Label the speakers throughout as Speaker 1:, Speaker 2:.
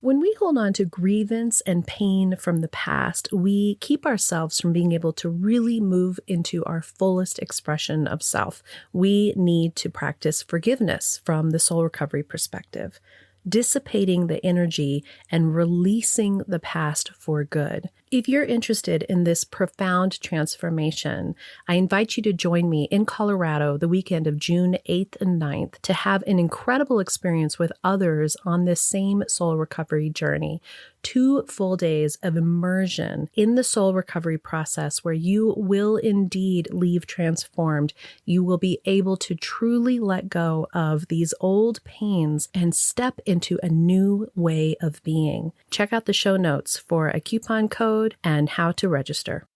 Speaker 1: When we hold on to grievance and pain from the past, we keep ourselves from being able to really move into our fullest expression of self. We need to practice forgiveness from the soul recovery perspective, dissipating the energy and releasing the past for good. If you're interested in this profound transformation, I invite you to join me in Colorado the weekend of June 8th and 9th to have an incredible experience with others on this same soul recovery journey. 2 full days of immersion in the soul recovery process where you will indeed leave transformed. You will be able to truly let go of these old pains and step into a new way of being. Check out the show notes for a coupon code and how to register.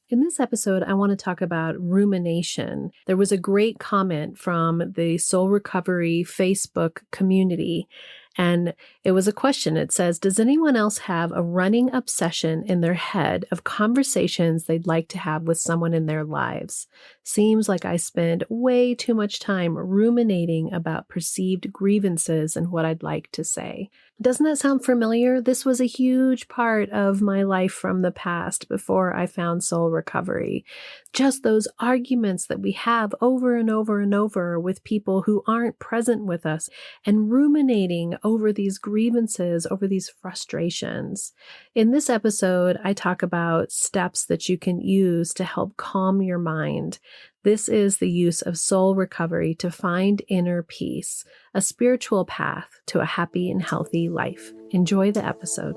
Speaker 1: In this episode, I want to talk about rumination. There was a great comment from the Soul Recovery Facebook community, and it was a question. It says, does anyone else have a running obsession in their head of conversations they'd like to have with someone in their lives? Seems like I spend way too much time ruminating about perceived grievances and what I'd like to say. Doesn't that sound familiar? This was a huge part of my life from the past before I found soul recovery. Just those arguments that we have over and over and over with people who aren't present with us and ruminating over these grievances, over these frustrations. In this episode, I talk about steps that you can use to help calm your mind. This is the use of soul recovery to find inner peace, a spiritual path to a happy and healthy life. Enjoy the episode.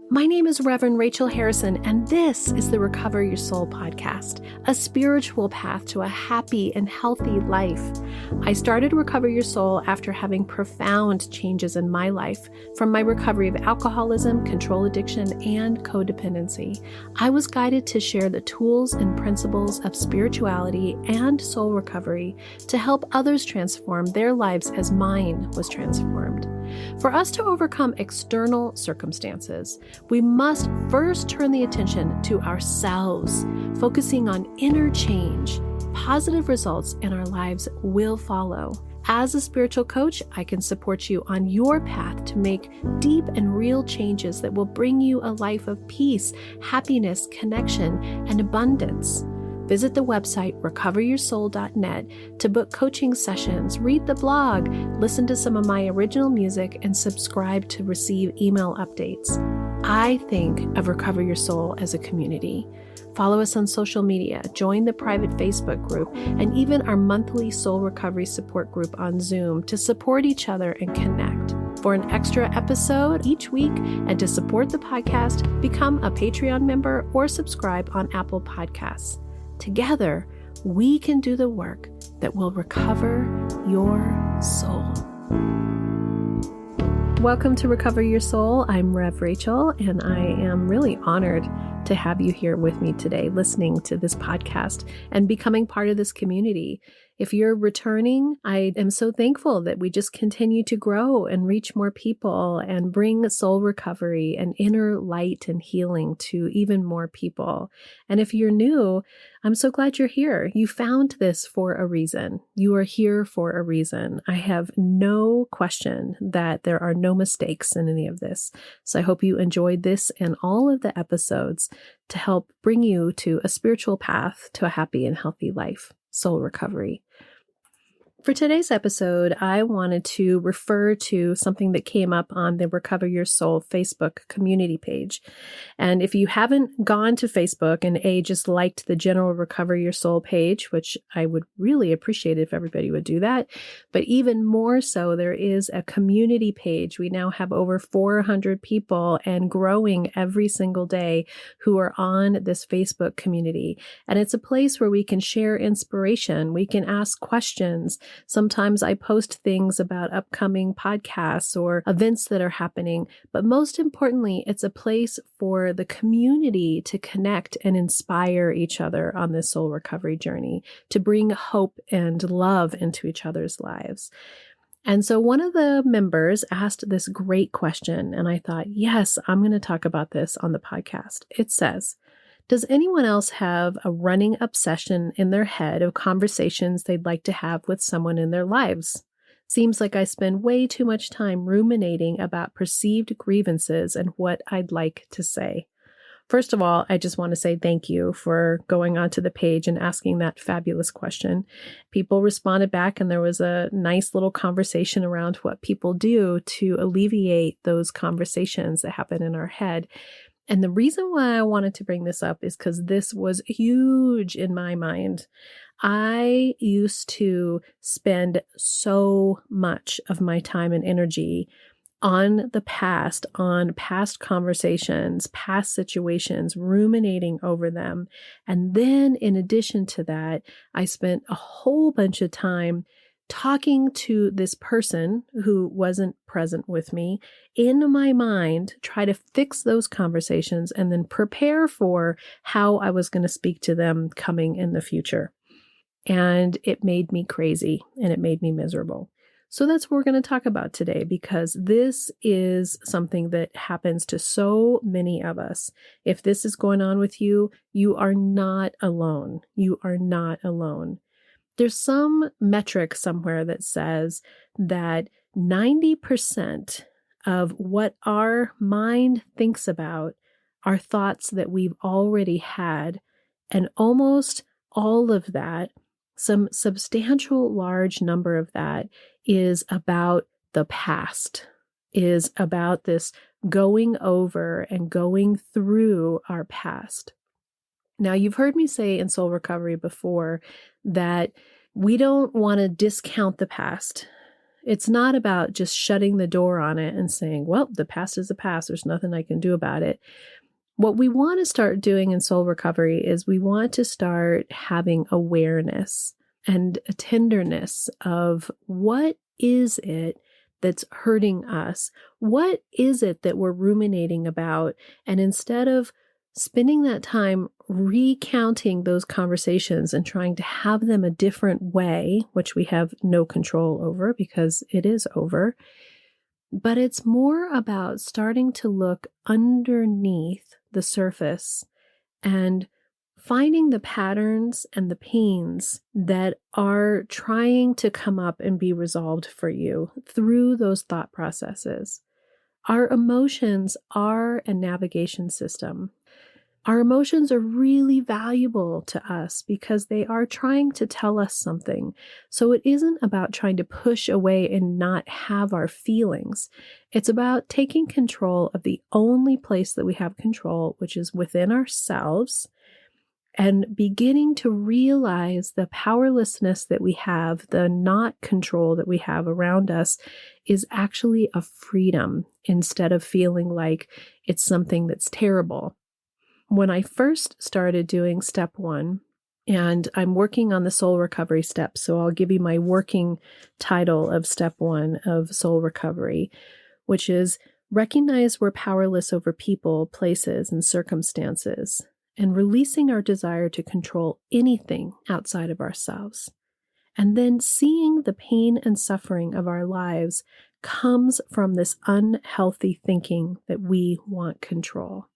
Speaker 1: My name is Reverend Rachel Harrison, and this is the Recover Your Soul podcast, a spiritual path to a happy and healthy life. I started Recover Your Soul after having profound changes in my life from my recovery of alcoholism, control addiction, and codependency. I was guided to share the tools and principles of spirituality and soul recovery to help others transform their lives as mine was transformed. For us to overcome external circumstances, we must first turn the attention to ourselves, focusing on inner change. Positive results in our lives will follow. As a spiritual coach, I can support you on your path to make deep and real changes that will bring you a life of peace, happiness, connection, and abundance. Visit the website recoveryoursoul.net to book coaching sessions, read the blog, listen to some of my original music, and subscribe to receive email updates. I think of Recover Your Soul as a community. Follow us on social media, join the private Facebook group, and even our monthly soul recovery support group on Zoom to support each other and connect. For an extra episode each week and to support the podcast, become a Patreon member or subscribe on Apple Podcasts. Together, we can do the work that will recover your soul. Welcome to Recover Your Soul. I'm Rev Rachel, and I am really honored to have you here with me today, listening to this podcast and becoming part of this community. If you're returning, I am so thankful that we just continue to grow and reach more people and bring soul recovery and inner light and healing to even more people. And if you're new, I'm so glad you're here. You found this for a reason. You are here for a reason. I have no question that there are no mistakes in any of this. So I hope you enjoyed this and all of the episodes to help bring you to a spiritual path to a happy and healthy life. Soul recovery. For today's episode, I wanted to refer to something that came up on the Recover Your Soul Facebook community page. And if you haven't gone to Facebook and just liked the general Recover Your Soul page, which I would really appreciate if everybody would do that, but even more so, there is a community page. We now have over 400 people and growing every single day who are on this Facebook community. And it's a place where we can share inspiration. We can ask questions. Sometimes I post things about upcoming podcasts or events that are happening, but most importantly, it's a place for the community to connect and inspire each other on this soul recovery journey, to bring hope and love into each other's lives. And so one of the members asked this great question, and I thought, yes, I'm going to talk about this on the podcast. It says, does anyone else have a running obsession in their head of conversations they'd like to have with someone in their lives? Seems like I spend way too much time ruminating about perceived grievances and what I'd like to say. First of all, I just want to say thank you for going onto the page and asking that fabulous question. People responded back, and there was a nice little conversation around what people do to alleviate those conversations that happen in our head. And the reason why I wanted to bring this up is because this was huge in my mind. I used to spend so much of my time and energy on the past, on past conversations, past situations, ruminating over them. And then in addition to that, I spent a whole bunch of time talking to this person who wasn't present with me in my mind, try to fix those conversations and then prepare for how I was going to speak to them coming in the future. And it made me crazy and it made me miserable. So that's what we're going to talk about today, because this is something that happens to so many of us. If this is going on with you, you are not alone. You are not alone. There's some metric somewhere that says that 90% of what our mind thinks about are thoughts that we've already had, and almost all of that, some substantial large number of that, is about the past, is about this going over and going through our past. Now, you've heard me say in soul recovery before that we don't want to discount the past. It's not about just shutting the door on it and saying, well, the past is the past. There's nothing I can do about it. What we want to start doing in soul recovery is we want to start having awareness and a tenderness of what is it that's hurting us? What is it that we're ruminating about? And instead of spending that time recounting those conversations and trying to have them a different way, which we have no control over because it is over, but it's more about starting to look underneath the surface and finding the patterns and the pains that are trying to come up and be resolved for you through those thought processes. Our emotions are a navigation system. Our emotions are really valuable to us because they are trying to tell us something. So it isn't about trying to push away and not have our feelings. It's about taking control of the only place that we have control, which is within ourselves, and beginning to realize the powerlessness that we have, the not control that we have around us, is actually a freedom instead of feeling like it's something that's terrible. When I first started doing step 1, and I'm working on the soul recovery steps, so I'll give you my working title of step 1 of soul recovery, which is recognize we're powerless over people, places, and circumstances, and releasing our desire to control anything outside of ourselves. And then seeing the pain and suffering of our lives comes from this unhealthy thinking that we want control.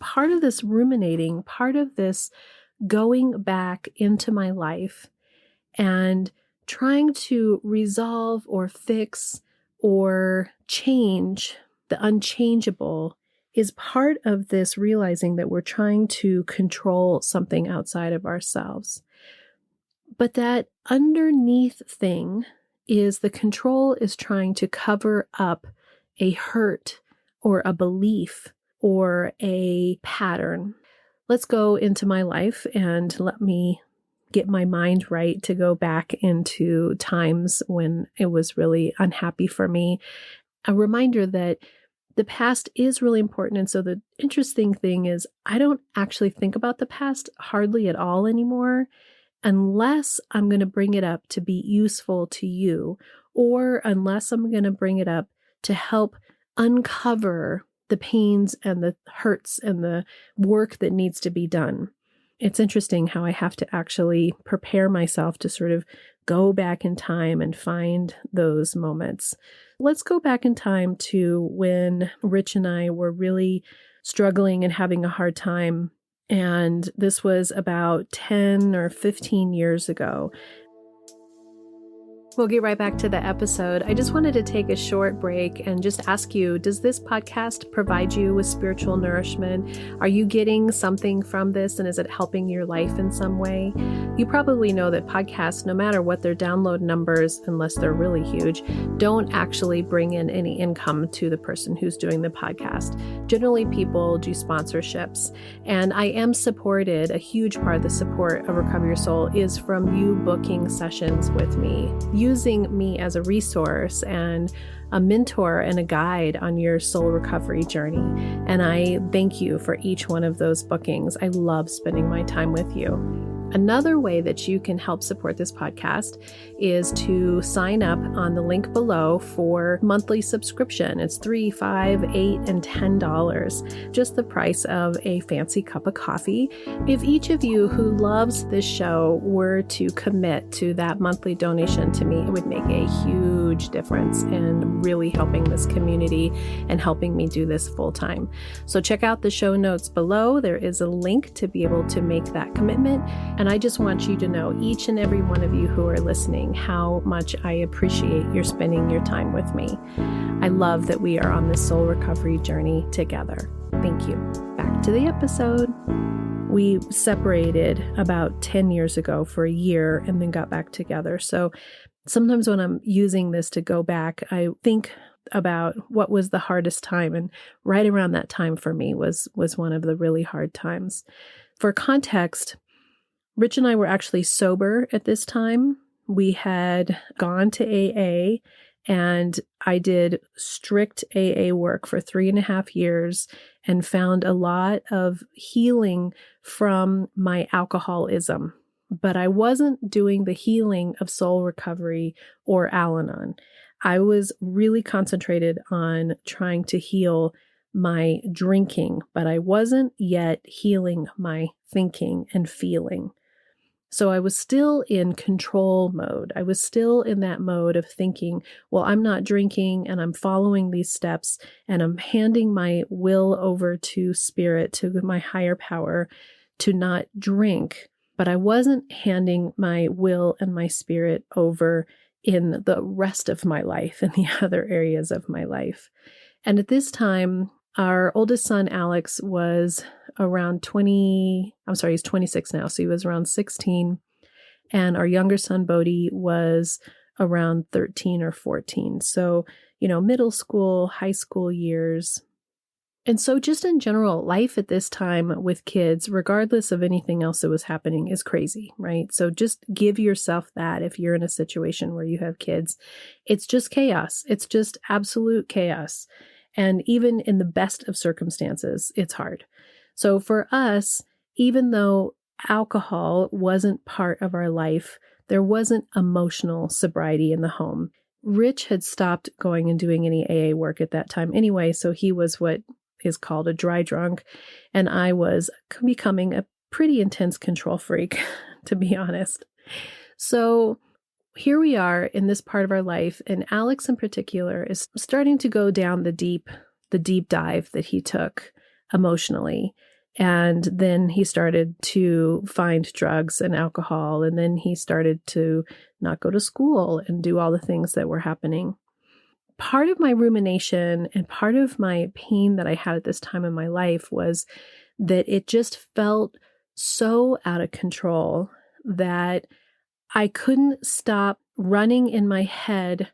Speaker 1: Part of this ruminating, part of this going back into my life and trying to resolve or fix or change the unchangeable is part of this realizing that we're trying to control something outside of ourselves. But that underneath thing is the control is trying to cover up a hurt or a belief or a pattern. Let's go into my life and let me get my mind right to go back into times when it was really unhappy for me. A reminder that the past is really important. And so the interesting thing is I don't actually think about the past hardly at all anymore, unless I'm going to bring it up to be useful to you, or unless I'm going to bring it up to help uncover the pains and the hurts and the work that needs to be done. It's interesting how I have to actually prepare myself to sort of go back in time and find those moments. Let's go back in time to when Rich and I were really struggling and having a hard time. And this was about 10 or 15 years ago. We'll get right back to the episode. I just wanted to take a short break and just ask you, does this podcast provide you with spiritual nourishment? Are you getting something from this, and is it helping your life in some way? You probably know that podcasts, no matter what their download numbers, unless they're really huge, don't actually bring in any income to the person who's doing the podcast. Generally, people do sponsorships, and I am supported. A huge part of the support of Recover Your Soul is from you booking sessions with me, using me as a resource and a mentor and a guide on your soul recovery journey. And I thank you for each one of those bookings. I love spending my time with you. Another way that you can help support this podcast is to sign up on the link below for monthly subscription. It's $3, $5, $8, and $10, just the price of a fancy cup of coffee. If each of you who loves this show were to commit to that monthly donation to me, it would make a huge difference in really helping this community and helping me do this full time. So check out the show notes below. There is a link to be able to make that commitment. And I just want you to know, each and every one of you who are listening, how much I appreciate your spending your time with me. I love that we are on this soul recovery journey together. Thank you. Back to the episode. We separated about 10 years ago for a year and then got back together. So sometimes when I'm using this to go back, I think about what was the hardest time. And right around that time for me was one of the really hard times. For context, Rich and I were actually sober at this time. We had gone to AA, and I did strict AA work for 3.5 years and found a lot of healing from my alcoholism. But I wasn't doing the healing of soul recovery or Al-Anon. I was really concentrated on trying to heal my drinking, but I wasn't yet healing my thinking and feeling. So I was still in control mode. I was still in that mode of thinking, well, I'm not drinking and I'm following these steps and I'm handing my will over to spirit, to my higher power, to not drink. But I wasn't handing my will and my spirit over in the rest of my life and the other areas of my life. And at this time, our oldest son, Alex, was around he's 26 now. So he was around 16. And our younger son, Bodhi, was around 13 or 14. So, middle school, high school years. And so just in general, life at this time with kids, regardless of anything else that was happening, is crazy, right? So just give yourself that if you're in a situation where you have kids. It's just chaos. It's just absolute chaos. And even in the best of circumstances, it's hard. So for us, even though alcohol wasn't part of our life, there wasn't emotional sobriety in the home. Rich had stopped going and doing any AA work at that time anyway, so he was what is called a dry drunk, and I was becoming a pretty intense control freak, to be honest. So here we are in this part of our life, and Alex in particular is starting to go down the deep dive that he took emotionally. And then he started to find drugs and alcohol, and then he started to not go to school and do all the things that were happening. Part of my rumination and part of my pain that I had at this time in my life was that it just felt so out of control that I couldn't stop running in my head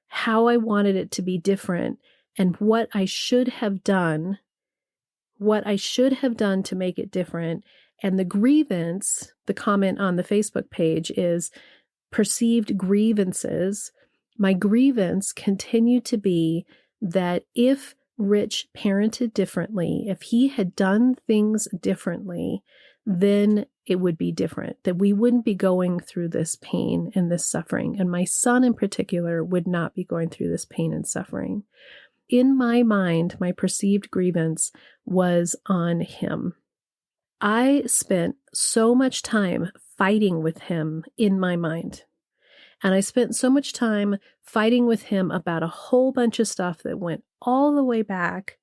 Speaker 1: how I wanted it to be different and what I should have done to make it different. And the grievance, the comment on the Facebook page is perceived grievances. My grievance continued to be that if Rich parented differently, if he had done things differently, then it would be different, that we wouldn't be going through this pain and this suffering. And my son in particular would not be going through this pain and suffering. In my mind, my perceived grievance was on him. I spent so much time fighting with him in my mind. And I spent so much time fighting with him about a whole bunch of stuff that went all the way back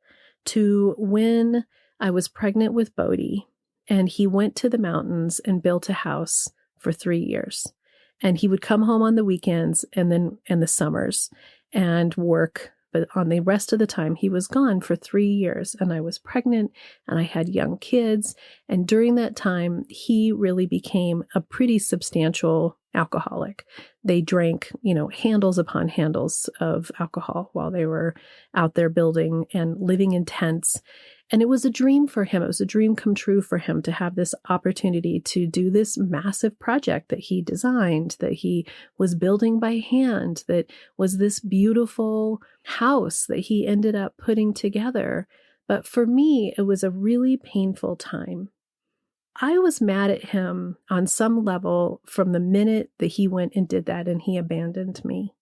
Speaker 1: to when I was pregnant with Bodhi, and he went to the mountains and built a house for 3 years. And he would come home on the weekends and then in the summers and work. But on the rest of the time, he was gone for 3 years. And I was pregnant and I had young kids. And during that time, he really became a pretty substantial alcoholic. They drank, handles upon handles of alcohol while they were out there building and living in tents. And it was a dream for him. It was a dream come true for him to have this opportunity to do this massive project that he designed, that he was building by hand, that was this beautiful house that he ended up putting together. But for me, it was a really painful time. I was mad at him on some level from the minute that he went and did that and he abandoned me.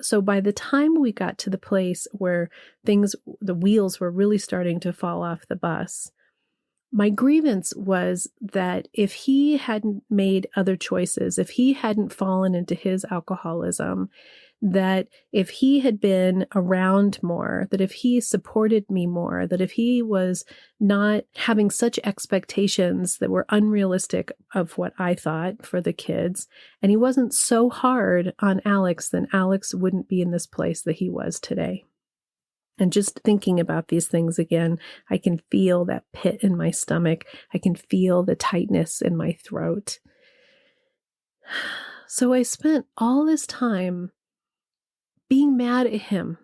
Speaker 1: So by the time we got to the place where the wheels were really starting to fall off the bus, my grievance was that if he hadn't made other choices, if he hadn't fallen into his alcoholism, that if he had been around more, that if he supported me more, that if he was not having such expectations that were unrealistic of what I thought for the kids, and he wasn't so hard on Alex, then Alex wouldn't be in this place that he was today. And just thinking about these things again, I can feel that pit in my stomach. I can feel the tightness in my throat. So I spent all this time being mad at him.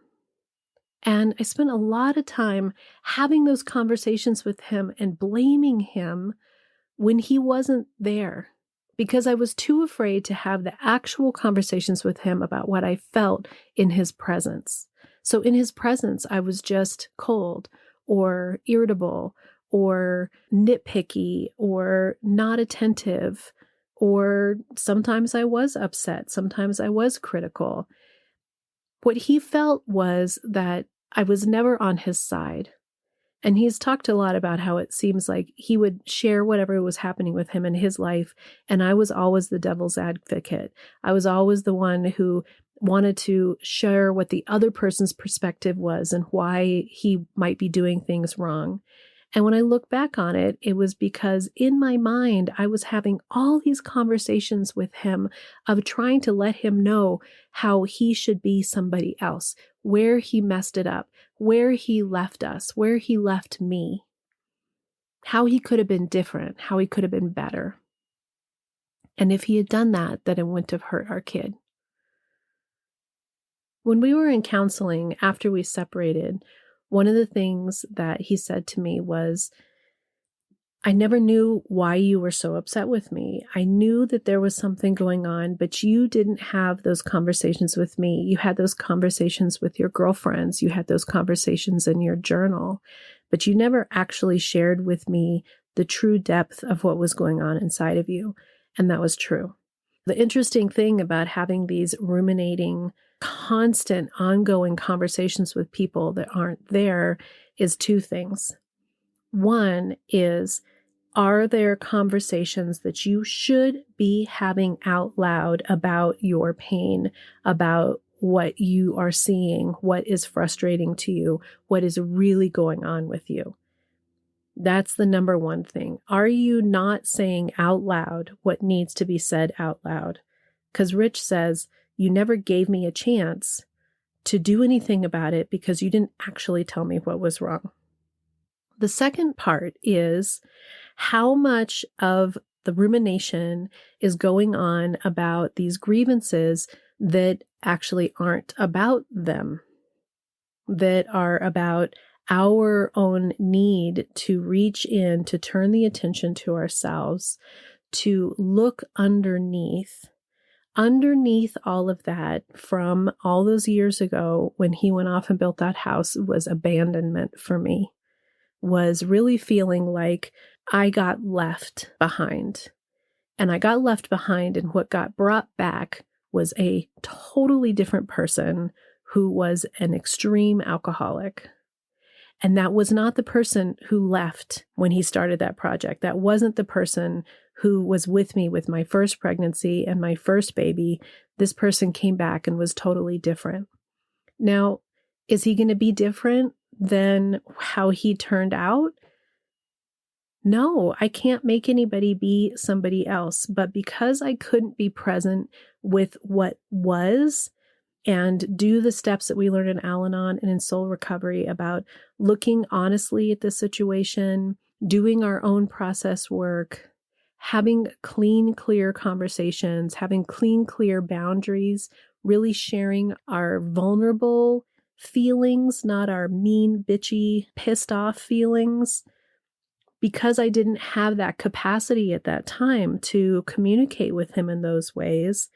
Speaker 1: And I spent a lot of time having those conversations with him and blaming him when he wasn't there, because I was too afraid to have the actual conversations with him about what I felt in his presence. So in his presence, I was just cold or irritable or nitpicky or not attentive, or sometimes I was upset. Sometimes I was critical. What he felt was that I was never on his side. And he's talked a lot about how it seems like he would share whatever was happening with him in his life, and I was always the devil's advocate. I was always the one who wanted to share what the other person's perspective was and why he might be doing things wrong. And when I look back on it, it was because in my mind, I was having all these conversations with him of trying to let him know how he should be somebody else, where he messed it up, where he left us, where he left me, how he could have been different, how he could have been better. And if he had done that, then it wouldn't have hurt our kid. When we were in counseling after we separated, one of the things that he said to me was, I never knew why you were so upset with me. I knew that there was something going on, but you didn't have those conversations with me. You had those conversations with your girlfriends. You had those conversations in your journal, but you never actually shared with me the true depth of what was going on inside of you. And that was true. The interesting thing about having these ruminating, constant, ongoing conversations with people that aren't there is two things. One is, are there conversations that you should be having out loud about your pain, about what you are seeing, what is frustrating to you, what is really going on with you? That's the number one thing. Are you not saying out loud what needs to be said out loud? Because Rich says, you never gave me a chance to do anything about it because you didn't actually tell me what was wrong. The second part is how much of the rumination is going on about these grievances that actually aren't about them, that are about our own need to reach in, to turn the attention to ourselves, to look underneath all of that from all those years ago when he went off and built that house was abandonment for me, was really feeling like I got left behind. And I got left behind, and what got brought back was a totally different person who was an extreme alcoholic. And that was not the person who left when he started that project. That wasn't the person who was with me with my first pregnancy and my first baby. This person came back and was totally different. Now, is he going to be different than how he turned out? no, I can't make anybody be somebody else. But because I couldn't be present with what was and do the steps that we learn in Al-Anon and in soul recovery about looking honestly at the situation, doing our own process work, having clean, clear conversations, having clean, clear boundaries, really sharing our vulnerable feelings, not our mean, bitchy, pissed off feelings. Because I didn't have that capacity at that time to communicate with him in those ways,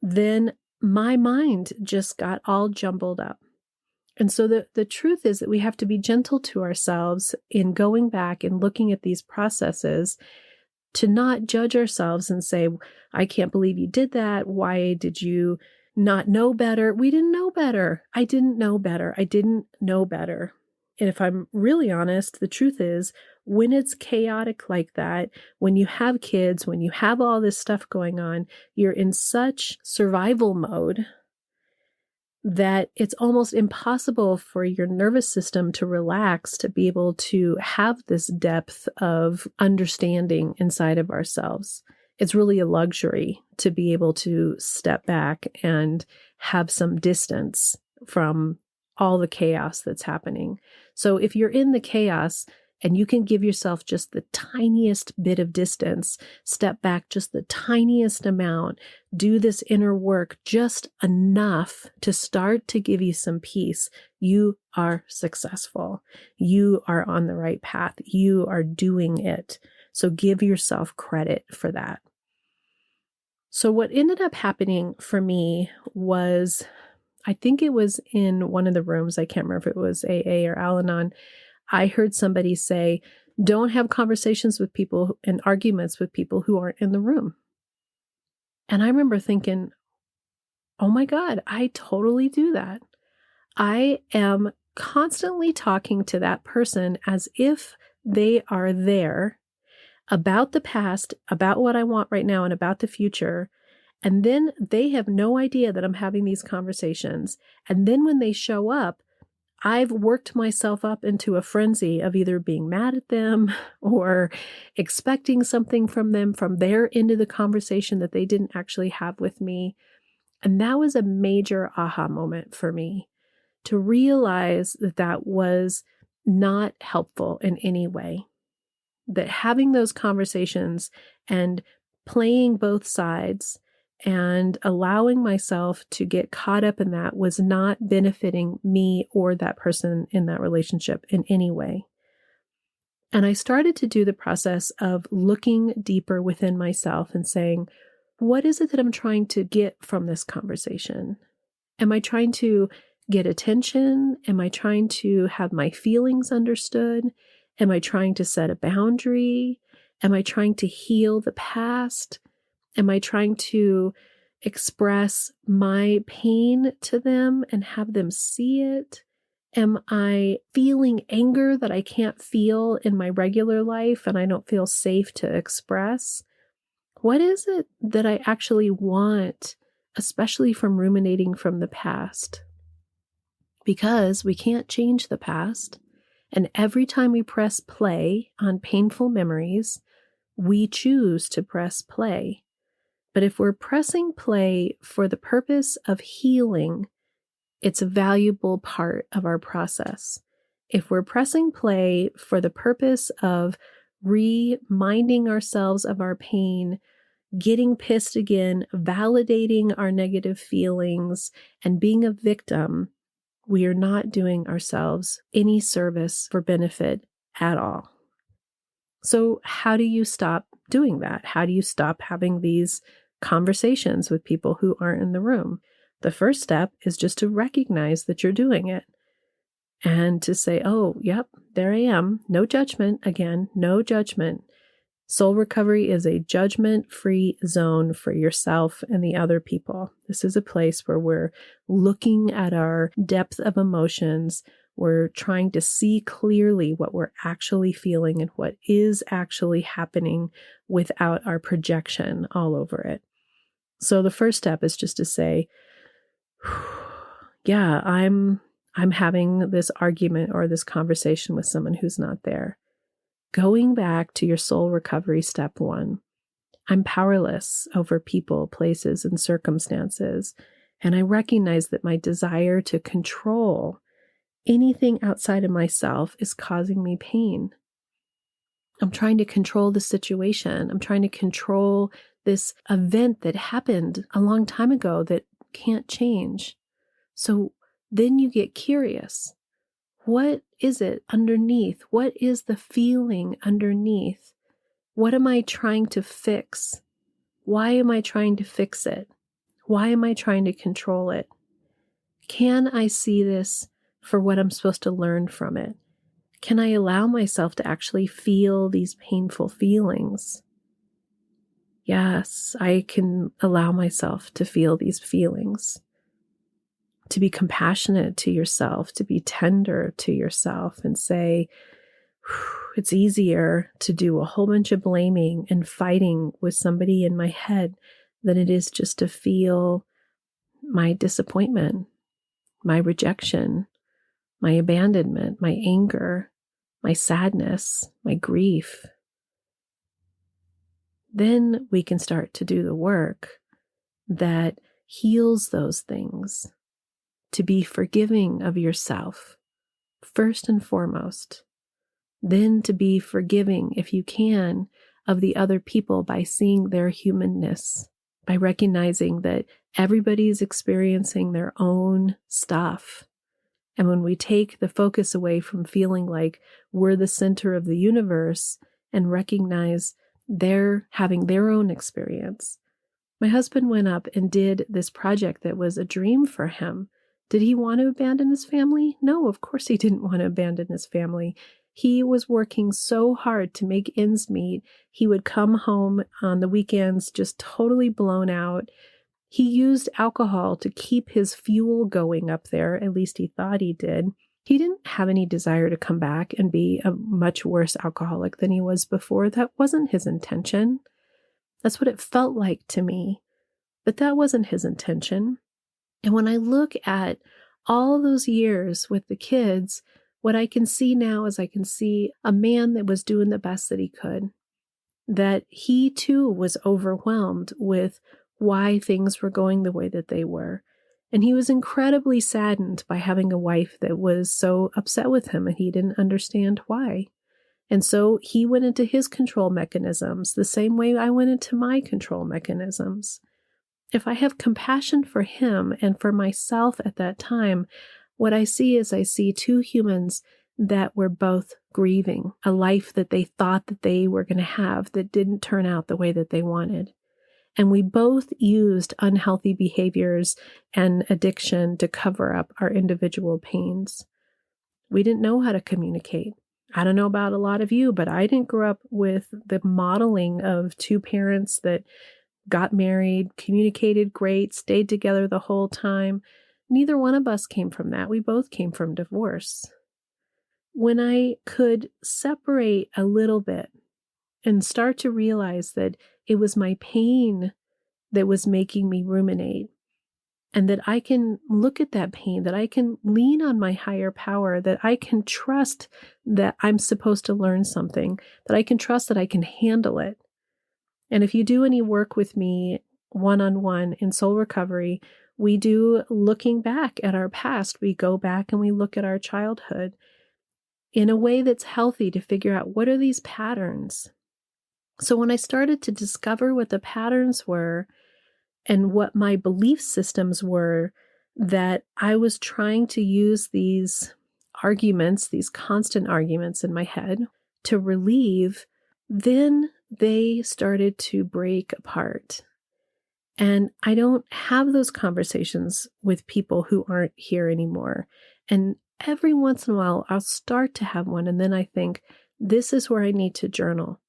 Speaker 1: then my mind just got all jumbled up. And so the truth is that we have to be gentle to ourselves in going back and looking at these processes, to not judge ourselves and say, I can't believe you did that. Why did you not know better? We didn't know better. I didn't know better. I didn't know better. And if I'm really honest, the truth is, when it's chaotic like that, when you have kids, when you have all this stuff going on, you're in such survival mode that it's almost impossible for your nervous system to relax, to be able to have this depth of understanding inside of ourselves. It's really a luxury to be able to step back and have some distance from all the chaos that's happening. So if you're in the chaos and you can give yourself just the tiniest bit of distance, step back just the tiniest amount, do this inner work just enough to start to give you some peace, you are successful. You are on the right path. You are doing it. So give yourself credit for that. So what ended up happening for me was, I think it was in one of the rooms, I can't remember if it was AA or Al-Anon, I heard somebody say, don't have conversations with people and arguments with people who aren't in the room. And I remember thinking, oh my God, I totally do that. I am constantly talking to that person as if they are there about the past, about what I want right now, and about the future. And then they have no idea that I'm having these conversations. And then when they show up, I've worked myself up into a frenzy of either being mad at them or expecting something from them from their end of the conversation that they didn't actually have with me. And that was a major aha moment for me, to realize that that was not helpful in any way. That having those conversations and playing both sides and allowing myself to get caught up in that was not benefiting me or that person in that relationship in any way. And I started to do the process of looking deeper within myself and saying, what is it that I'm trying to get from this conversation? Am I trying to get attention? Am I trying to have my feelings understood? Am I trying to set a boundary? Am I trying to heal the past? Am I trying to express my pain to them and have them see it? Am I feeling anger that I can't feel in my regular life and I don't feel safe to express? What is it that I actually want, especially from ruminating from the past? Because we can't change the past. And every time we press play on painful memories, we choose to press play. But if we're pressing play for the purpose of healing, it's a valuable part of our process. If we're pressing play for the purpose of reminding ourselves of our pain, getting pissed again, validating our negative feelings, and being a victim, we are not doing ourselves any service for benefit at all. So how do you stop doing that? How do you stop having these conversations with people who aren't in the room? The first step is just to recognize that you're doing it and to say, oh, yep, there I am. No judgment. Again, no judgment. Soul recovery is a judgment-free zone for yourself and the other people. This is a place where we're looking at our depth of emotions. We're trying to see clearly what we're actually feeling and what is actually happening without our projection all over it. So the first step is just to say, yeah, I'm having this argument or this conversation with someone who's not there. Going back to your soul recovery step 1, I'm powerless over people, places, and circumstances. And I recognize that my desire to control anything outside of myself is causing me pain. I'm trying to control the situation. I'm trying to control this event that happened a long time ago that can't change. So then you get curious. What is it underneath? What is the feeling underneath? What am I trying to fix? Why am I trying to fix it? Why am I trying to control it? Can I see this for what I'm supposed to learn from it? Can I allow myself to actually feel these painful feelings? Yes, I can allow myself to feel these feelings, to be compassionate to yourself, to be tender to yourself and say, it's easier to do a whole bunch of blaming and fighting with somebody in my head than it is just to feel my disappointment, my rejection, my abandonment, my anger, my sadness, my grief. Then we can start to do the work that heals those things, to be forgiving of yourself, first and foremost. Then to be forgiving, if you can, of the other people by seeing their humanness, by recognizing that everybody's experiencing their own stuff. And when we take the focus away from feeling like we're the center of the universe and recognize they're having their own experience. My husband went up and did this project that was a dream for him. Did he want to abandon his family? No, of course he didn't want to abandon his family. He was working so hard to make ends meet. He would come home on the weekends just totally blown out. He used alcohol to keep his fuel going up there, at least he thought he did. He didn't have any desire to come back and be a much worse alcoholic than he was before. That wasn't his intention. That's what it felt like to me, but that wasn't his intention. And when I look at all those years with the kids, what I can see now is I can see a man that was doing the best that he could, that he too was overwhelmed with why things were going the way that they were. And he was incredibly saddened by having a wife that was so upset with him and he didn't understand why. And so he went into his control mechanisms the same way I went into my control mechanisms. If I have compassion for him and for myself at that time, what I see is I see two humans that were both grieving a life that they thought that they were going to have that didn't turn out the way that they wanted. And we both used unhealthy behaviors and addiction to cover up our individual pains. We didn't know how to communicate. I don't know about a lot of you, but I didn't grow up with the modeling of two parents that got married, communicated great, stayed together the whole time. Neither one of us came from that. We both came from divorce. When I could separate a little bit and start to realize that it was my pain that was making me ruminate, and that I can look at that pain, that I can lean on my higher power, that I can trust that I'm supposed to learn something, that I can trust that I can handle it. And if you do any work with me one-on-one in soul recovery, we do looking back at our past. We go back and we look at our childhood in a way that's healthy to figure out what are these patterns. So when I started to discover what the patterns were and what my belief systems were, that I was trying to use these arguments, these constant arguments in my head to relieve, then they started to break apart. And I don't have those conversations with people who aren't here anymore. And every once in a while, I'll start to have one. And then I think, this is where I need to journal.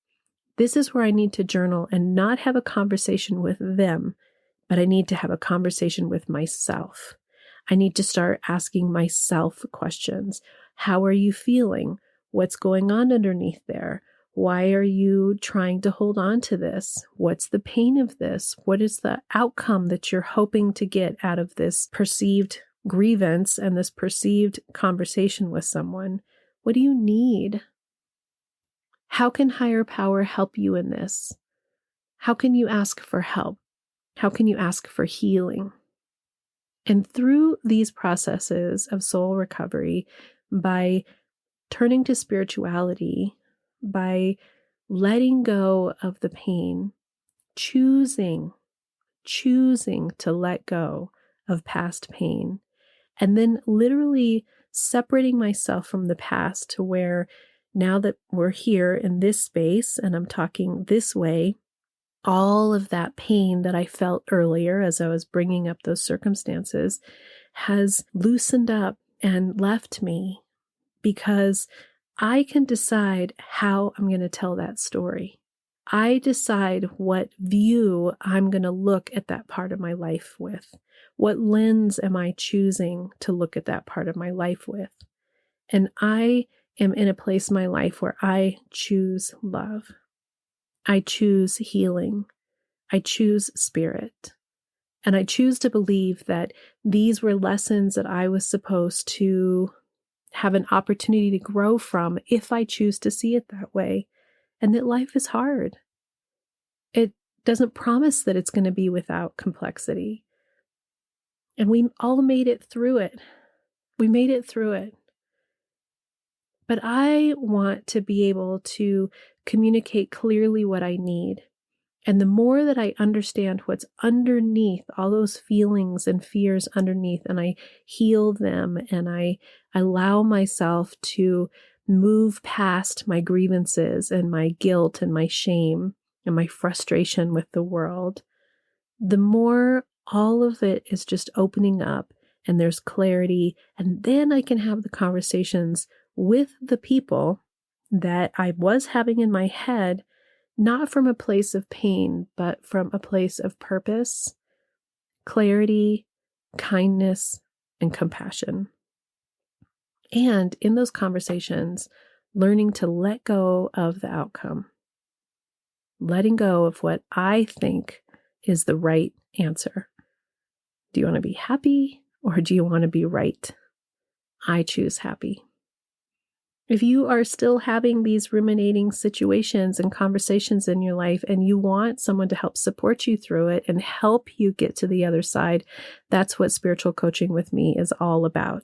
Speaker 1: This is where I need to journal and not have a conversation with them, but I need to have a conversation with myself. I need to start asking myself questions. How are you feeling? What's going on underneath there? Why are you trying to hold on to this? What's the pain of this? What is the outcome that you're hoping to get out of this perceived grievance and this perceived conversation with someone? What do you need? How can higher power help you in this? How can you ask for help? How can you ask for healing? And through these processes of soul recovery, by turning to spirituality, by letting go of the pain, choosing to let go of past pain, and then literally separating myself from the past to where now that we're here in this space and I'm talking this way, all of that pain that I felt earlier as I was bringing up those circumstances has loosened up and left me, because I can decide how I'm going to tell that story. I decide what view I'm going to look at that part of my life with. What lens am I choosing to look at that part of my life with? And I am in a place in my life where I choose love. I choose healing. I choose spirit. And I choose to believe that these were lessons that I was supposed to have an opportunity to grow from if I choose to see it that way. And that life is hard. It doesn't promise that it's going to be without complexity. And we all made it through it. We made it through it. But I want to be able to communicate clearly what I need. And the more that I understand what's underneath, all those feelings and fears underneath, and I heal them and I allow myself to move past my grievances and my guilt and my shame and my frustration with the world, the more all of it is just opening up and there's clarity. And then I can have the conversations with the people that I was having in my head, not from a place of pain, but from a place of purpose, clarity, kindness, and compassion. And in those conversations, learning to let go of the outcome, letting go of what I think is the right answer. Do you want to be happy or do you want to be right? I choose happy. If you are still having these ruminating situations and conversations in your life and you want someone to help support you through it and help you get to the other side, that's what spiritual coaching with me is all about.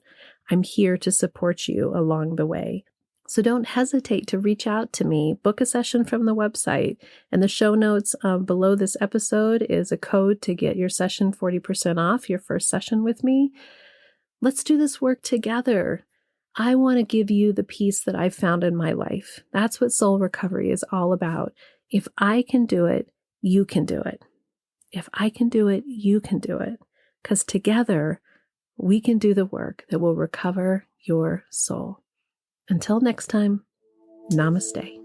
Speaker 1: I'm here to support you along the way. So don't hesitate to reach out to me. Book a session from the website. And the show notes below this episode is a code to get your session 40% off your first session with me. Let's do this work together. I want to give you the peace that I've found in my life. That's what soul recovery is all about. If I can do it, you can do it. If I can do it, you can do it. Because together, we can do the work that will recover your soul. Until next time, namaste.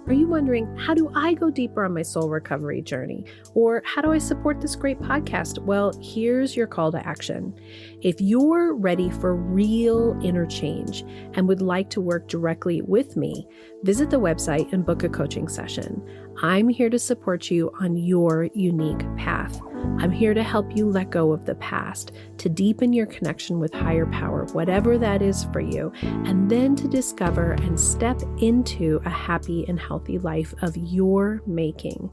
Speaker 1: Are you wondering, how do I go deeper on my soul recovery journey? Or how do I support this great podcast? Well, here's your call to action. If you're ready for real inner change and would like to work directly with me, visit the website and book a coaching session. I'm here to support you on your unique path. I'm here to help you let go of the past, to deepen your connection with higher power, whatever that is for you, and then to discover and step into a happy and healthy life of your making.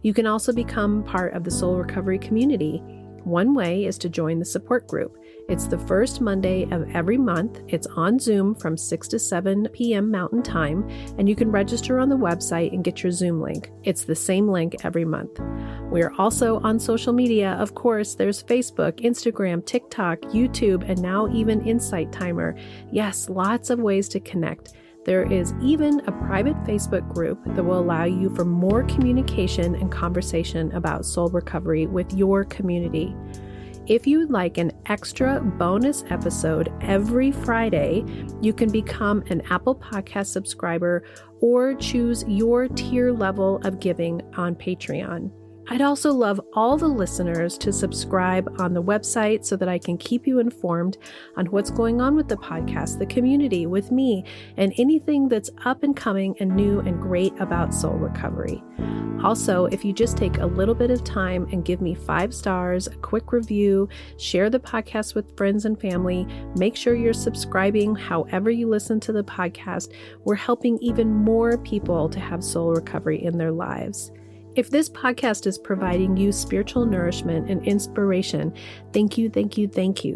Speaker 1: You can also become part of the Soul Recovery community. One way is to join the support group. It's the first Monday of every month. It's on Zoom from 6 to 7 p.m. Mountain Time, and you can register on the website and get your Zoom link. It's the same link every month. We're also on social media. Of course, there's Facebook, Instagram, TikTok, YouTube, and now even Insight Timer. Yes, lots of ways to connect. There is even a private Facebook group that will allow you for more communication and conversation about soul recovery with your community. If you'd like an extra bonus episode every Friday, you can become an Apple Podcast subscriber or choose your tier level of giving on Patreon. I'd also love all the listeners to subscribe on the website so that I can keep you informed on what's going on with the podcast, the community, with me, and anything that's up and coming and new and great about soul recovery. Also, if you just take a little bit of time and give me 5 stars, a quick review, share the podcast with friends and family, make sure you're subscribing however you listen to the podcast, we're helping even more people to have soul recovery in their lives. If this podcast is providing you spiritual nourishment and inspiration, thank you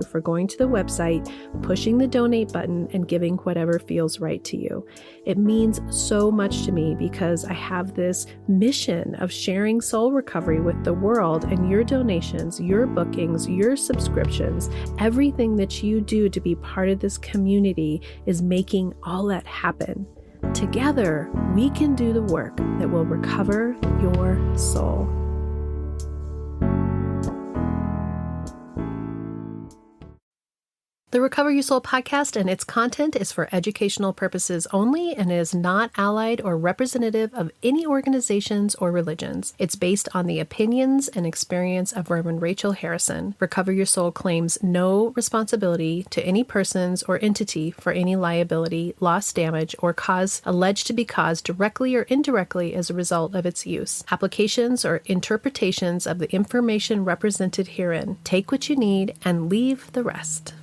Speaker 1: for going to the website, pushing the donate button, and giving whatever feels right to you. It means so much to me because I have this mission of sharing soul recovery with the world, and your donations, your bookings, your subscriptions, everything that you do to be part of this community is making all that happen. Together, we can do the work that will recover your soul. The Recover Your Soul podcast and its content is for educational purposes only and is not allied or representative of any organizations or religions. It's based on the opinions and experience of Reverend Rachel Harrison. Recover Your Soul claims no responsibility to any persons or entity for any liability, loss, damage, or cause alleged to be caused directly or indirectly as a result of its use. Applications or interpretations of the information represented herein. Take what you need and leave the rest.